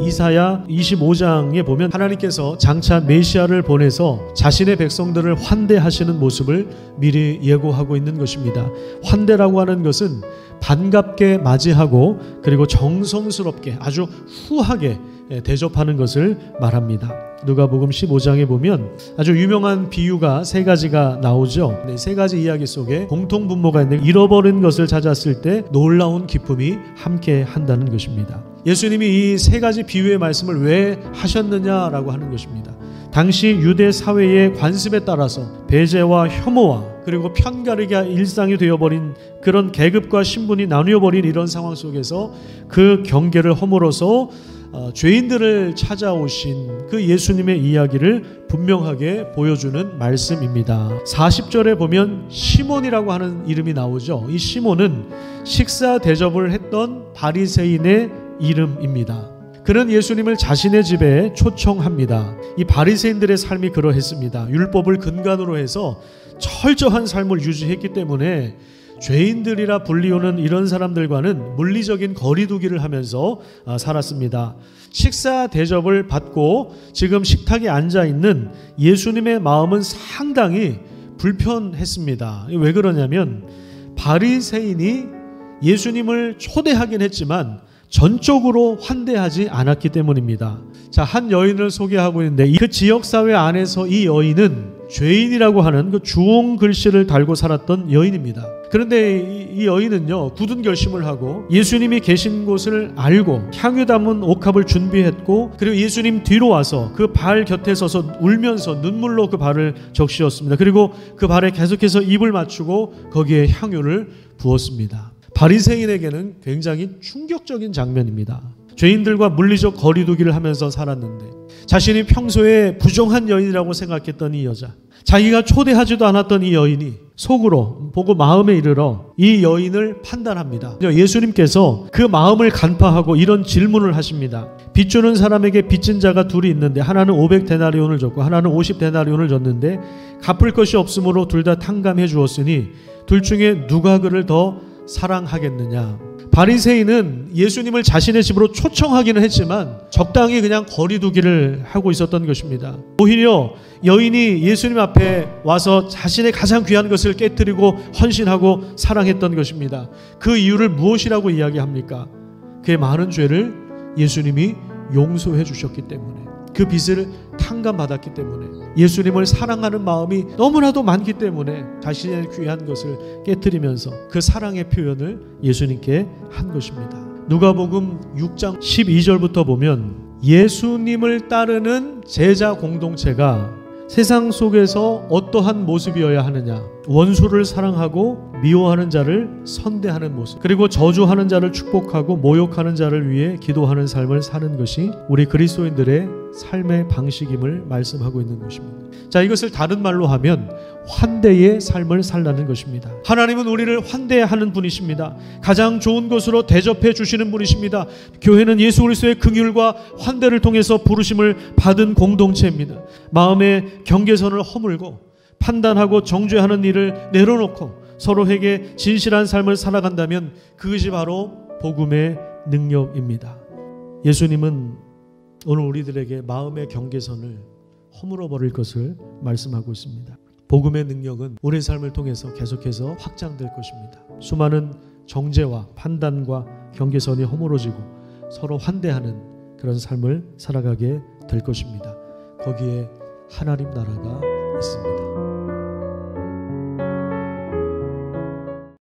이사야 25장에 보면 하나님께서 장차 메시아를 보내서 자신의 백성들을 환대하시는 모습을 미리 예고하고 있는 것입니다. 환대라고 하는 것은 반갑게 맞이하고 그리고 정성스럽게 아주 후하게 대접하는 것을 말합니다. 누가복음 15장에 보면 아주 유명한 비유가 세 가지가 나오죠. 세 가지 이야기 속에 공통분모가 있는데 잃어버린 것을 찾았을 때 놀라운 기쁨이 함께 한다는 것입니다. 예수님이 이 세 가지 비유의 말씀을 왜 하셨느냐라고 하는 것입니다. 당시 유대 사회의 관습에 따라서 배제와 혐오와 그리고 편가르기가 일상이 되어버린 그런 계급과 신분이 나뉘어버린 이런 상황 속에서 그 경계를 허물어서 죄인들을 찾아오신 그 예수님의 이야기를 분명하게 보여주는 말씀입니다. 40절에 보면 시몬이라고 하는 이름이 나오죠. 이 시몬은 식사 대접을 했던 바리새인의 이름입니다. 그는 예수님을 자신의 집에 초청합니다. 이 바리새인들의 삶이 그러했습니다. 율법을 근간으로 해서 철저한 삶을 유지했기 때문에 죄인들이라 불리우는 이런 사람들과는 물리적인 거리두기를 하면서 살았습니다. 식사 대접을 받고 지금 식탁에 앉아있는 예수님의 마음은 상당히 불편했습니다. 왜 그러냐면 바리새인이 예수님을 초대하긴 했지만 전적으로 환대하지 않았기 때문입니다. 자, 한 여인을 소개하고 있는데 그 지역사회 안에서 이 여인은 죄인이라고 하는 그 주홍 글씨를 달고 살았던 여인입니다. 그런데 이 여인은요, 굳은 결심을 하고 예수님이 계신 곳을 알고 향유 담은 옥합을 준비했고 그리고 예수님 뒤로 와서 그 발 곁에 서서 울면서 눈물로 그 발을 적시었습니다. 그리고 그 발에 계속해서 입을 맞추고 거기에 향유를 부었습니다. 바리새인에게는 굉장히 충격적인 장면입니다. 죄인들과 물리적 거리두기를 하면서 살았는데 자신이 평소에 부정한 여인이라고 생각했던 이 여자, 자기가 초대하지도 않았던 이 여인이 속으로 보고 마음에 이르러 이 여인을 판단합니다. 예수님께서 그 마음을 간파하고 이런 질문을 하십니다. 빚주는 사람에게 빚진 자가 둘이 있는데 하나는 500데나리온을 줬고 하나는 50데나리온을 줬는데 갚을 것이 없으므로 둘 다 탕감해 주었으니 둘 중에 누가 그를 더 사랑하겠느냐. 바리새인은 예수님을 자신의 집으로 초청하기는 했지만 적당히 그냥 거리두기를 하고 있었던 것입니다. 오히려 여인이 예수님 앞에 와서 자신의 가장 귀한 것을 깨뜨리고 헌신하고 사랑했던 것입니다. 그 이유를 무엇이라고 이야기합니까? 그의 많은 죄를 예수님이 용서해 주셨기 때문에, 그 빚을 탕감받았기 때문에, 예수님을 사랑하는 마음이 너무나도 많기 때문에 자신의 귀한 것을 깨뜨리면서 그 사랑의 표현을 예수님께 한 것입니다. 누가복음 6장 12절부터 보면 예수님을 따르는 제자 공동체가 세상 속에서 어떠한 모습이어야 하느냐, 원수를 사랑하고 미워하는 자를 선대하는 모습, 그리고 저주하는 자를 축복하고 모욕하는 자를 위해 기도하는 삶을 사는 것이 우리 그리스도인들의 삶의 방식임을 말씀하고 있는 것입니다. 자, 이것을 다른 말로 하면 환대의 삶을 살라는 것입니다. 하나님은 우리를 환대하는 분이십니다. 가장 좋은 것으로 대접해 주시는 분이십니다. 교회는 예수 그리스도의 긍휼과 환대를 통해서 부르심을 받은 공동체입니다. 마음의 경계선을 허물고 판단하고 정죄하는 일을 내려놓고 서로에게 진실한 삶을 살아간다면 그것이 바로 복음의 능력입니다. 예수님은 오늘 우리들에게 마음의 경계선을 허물어버릴 것을 말씀하고 있습니다. 복음의 능력은 우리의 삶을 통해서 계속해서 확장될 것입니다. 수많은 정죄와 판단과 경계선이 허물어지고 서로 환대하는 그런 삶을 살아가게 될 것입니다. 거기에 하나님 나라가 있습니다.